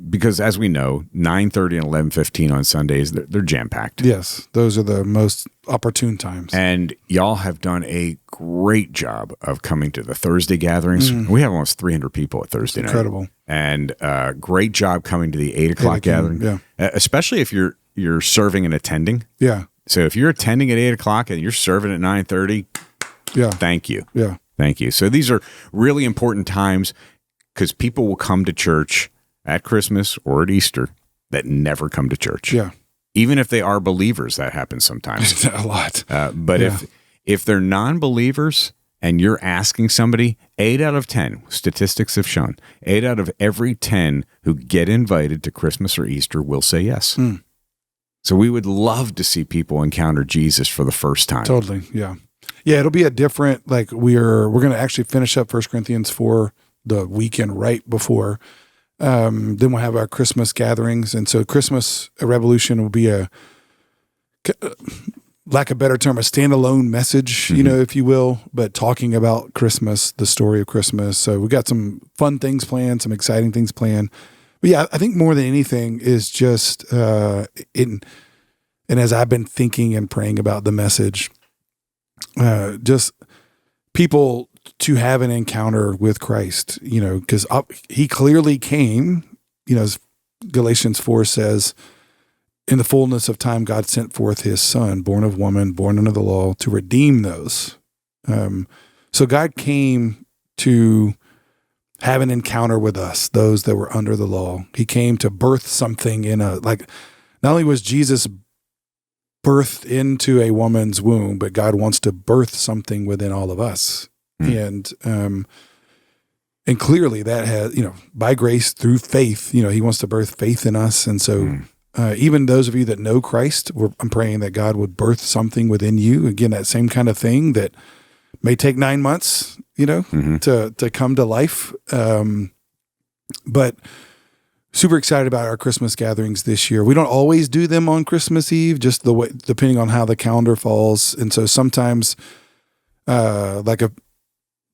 because as we know, 9:30 and 11:15 on Sundays, they're jam-packed. Yes, those are the most opportune times. And y'all have done a great job of coming to the Thursday gatherings. We have almost 300 people at Thursday night. Incredible. And great job coming to the 8 o'clock gathering. Yeah. Especially if you're serving and attending. Yeah. So if you're attending at 8 o'clock and you're serving at 9:30, yeah. Thank you. Yeah. Thank you. So these are really important times because people will come to church at Christmas or at Easter that never come to church. Yeah. Even if they are believers, that happens sometimes. A lot. But if they're non-believers and you're asking somebody, 8 out of 10, statistics have shown, 8 out of every 10 who get invited to Christmas or Easter will say yes. So we would love to see people encounter Jesus for the first time. Totally. Yeah. Yeah, it'll be a different, like we're going to actually finish up 1 Corinthians 4 the weekend right before. Then we'll have our Christmas gatherings. And so Christmas Revolution will be lack of a better term, a standalone message, you know, if you will, but talking about Christmas, the story of Christmas. So we got some fun things planned, some exciting things planned. But yeah, I think more than anything is just, and as I've been thinking and praying about the message, just people to have an encounter with Christ, you know, because he clearly came, you know, as Galatians 4 says, in the fullness of time, God sent forth his son, born of woman, born under the law, to redeem those. So God came to have an encounter with us, those that were under the law. He came to birth something not only was Jesus birthed into a woman's womb, but God wants to birth something within all of us. And clearly that has, you know, by grace through faith, you know, he wants to birth faith in us. And so even those of you that know Christ, I'm praying that God would birth something within you. Again, that same kind of thing that may take 9 months, you know, to come to life. But super excited about our Christmas gatherings this year. We don't always do them on Christmas Eve, just the way, depending on how the calendar falls. And so sometimes,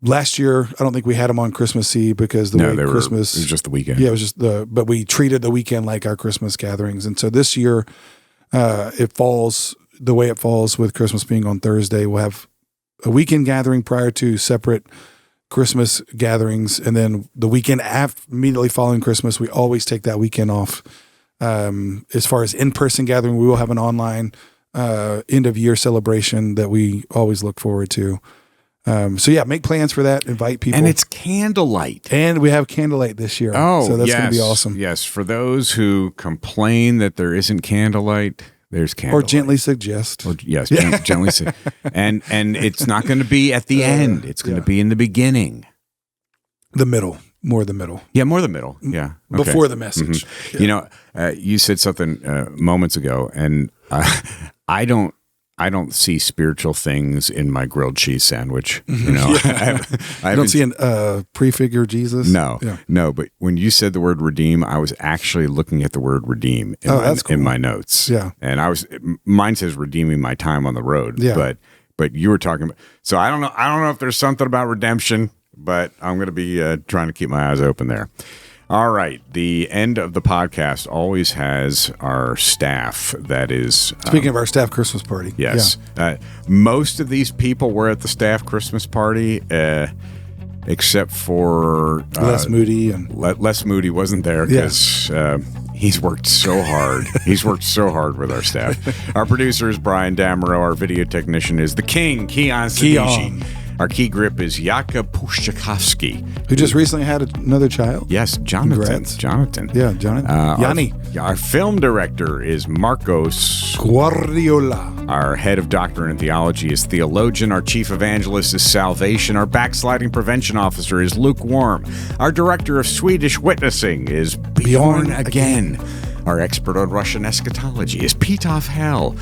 last year, I don't think we had them on Christmas Eve because it was just the weekend. Yeah, it was just but we treated the weekend like our Christmas gatherings. And so this year, it falls the way it falls with Christmas being on Thursday. We'll have a weekend gathering prior to separate Christmas gatherings. And then the weekend immediately following Christmas, we always take that weekend off. As far as in-person gathering, we will have an online end of year celebration that we always look forward to. So yeah, make plans for that. Invite people, and it's candlelight, and we have candlelight this year. Oh, so that's going to be awesome. Yes, for those who complain that there isn't candlelight, there's candlelight. Or gently suggest. Gently suggest. And it's not going to be at the end. It's going to be in the beginning, the middle, more the middle. Yeah, more the middle. Yeah, okay. Before the message. Yeah. You know, you said something moments ago, and I don't see spiritual things in my grilled cheese sandwich. You know, I don't see a prefigure Jesus. No. But when you said the word redeem, I was actually looking at the word redeem in my notes. Yeah, and mine says redeeming my time on the road. Yeah, but you were talking about. So I don't know if there's something about redemption, but I'm going to be trying to keep my eyes open there. All right. The end of the podcast always has our staff that is... Speaking of our staff Christmas party. Yes. Yeah. Most of these people were at the staff Christmas party, except for... Les Moody. Les Moody wasn't there because he's worked so hard. He's worked so hard with our staff. Our producer is Brian Damerow. Our video technician is the king, Keon Sadishi. Our key grip is Yaka Pushchakovsky, who just recently had another child. Yes, Jonathan. Congrats. Jonathan. Yeah, Jonathan. Yanni. Our film director is Marcos Guardiola. Our head of doctrine and theology is theologian. Our chief evangelist is salvation. Our backsliding prevention officer is lukewarm. Our director of Swedish witnessing is Bjorn again. Our expert on Russian eschatology is Pitov Hell.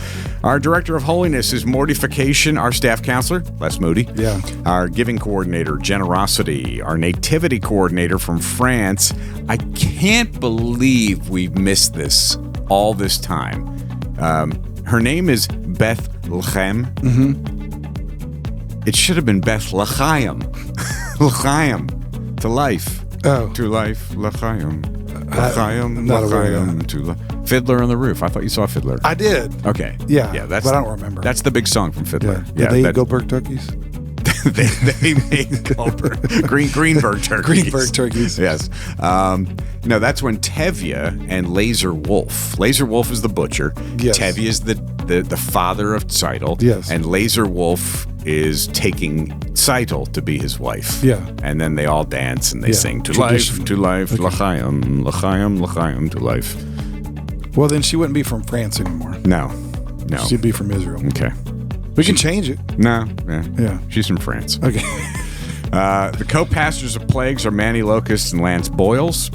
Our director of holiness is mortification. Our staff counselor, Les Moody. Yeah. Our giving coordinator, generosity. Our nativity coordinator from France. I can't believe we've missed this all this time. Her name is Beth Lechem. It should have been Beth L'chaim. L'chaim. To life. Oh. To life. L'chaim. I'm not aware of that. To Fiddler on the Roof. I thought you saw Fiddler. I did. Okay. Yeah. Yeah. That's. But I don't remember. That's the big song from Fiddler. Did they eat Goldberg turkeys? they made Greenberg turkeys. Greenberg turkeys. Yes. No, that's when Tevye and Laser Wolf. Laser Wolf is the butcher. Yes. Tevye is the father of Seidel. Yes. And Laser Wolf is taking Seidel to be his wife. Yeah. And then they all dance and they sing to Tradition. life, to life, l'chaim, l'chaim, l'chaim, to life. Well, then she wouldn't be from France anymore. No. She'd be from Israel. Okay. We can change it. No. Yeah. She's from France. Okay. The co-pastors of Plagues are Manny Locust and Lance Boyles.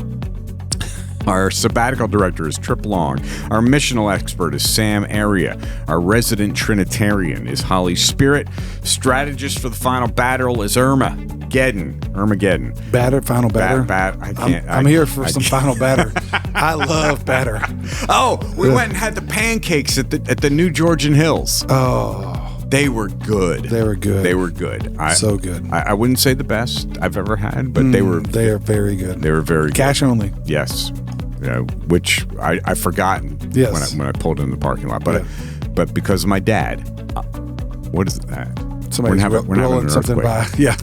Our sabbatical director is Trip Long. Our missional expert is Sam Area. Our resident Trinitarian is Holly Spirit. Strategist for the final battle is Armageddon. Final batter. I can't. I'm here for some final batter. I love batter. Oh, we went and had the pancakes at the New Georgian Hills. Oh. They were good. They were good. So good. I wouldn't say the best I've ever had, but they were. They are very good. They were very Cash good. only. Yes. Which I've forgotten when I pulled in the parking lot. But because of my dad, what is that? Somebody's rolling something by. Yeah.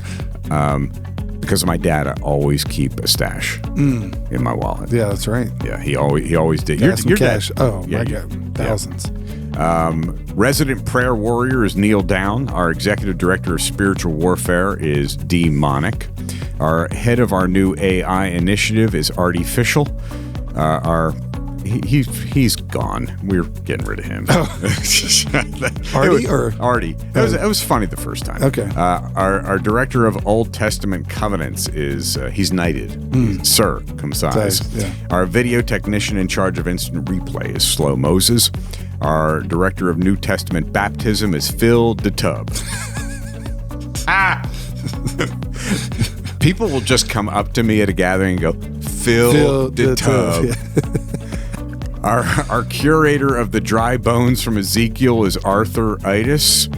Because of my dad, I always keep a stash in my wallet. Yeah, that's right. Yeah, he always did. Your cash. Dad. Oh, my God. Thousands. Resident prayer warrior is Neil Down. Our executive director of spiritual warfare is Dee Monick. Our head of our new AI initiative is Artie Fischel. He's gone. We're getting rid of him. Artie or Artie? It was funny the first time. Okay. Our director of Old Testament covenants is he's knighted. Sir Comsize. Yeah. Our video technician in charge of instant replay is Slow Moses. Our director of New Testament baptism is Phil DeTub. People will just come up to me at a gathering and go, Phil DeTub. Our curator of the dry bones from Ezekiel is Arthuritis.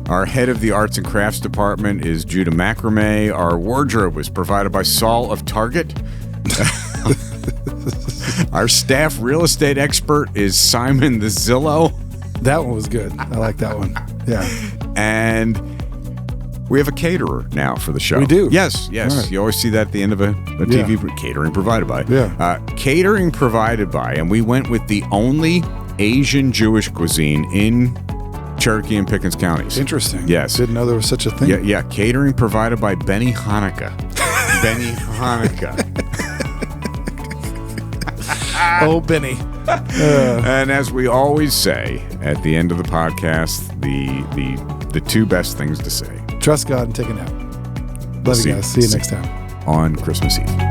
Our head of the arts and crafts department is Judah Macrame. Our wardrobe was provided by Saul of Target. Our staff real estate expert is Simon the Zillow. That one was good. I like that one. Yeah. And we have a caterer now for the show. We do? Yes. Right. You always see that at the end of a TV. Catering provided by. Yeah. Catering provided by, and we went with the only Asian Jewish cuisine in Cherokee and Pickens counties. Interesting. Yes. Didn't know there was such a thing. Yeah. Catering provided by Benny Hanukkah. Benny Hanukkah. Oh, Benny. And as we always say at the end of the podcast, the two best things to say. Trust God and take a nap. Love you guys. See you next time. On Christmas Eve.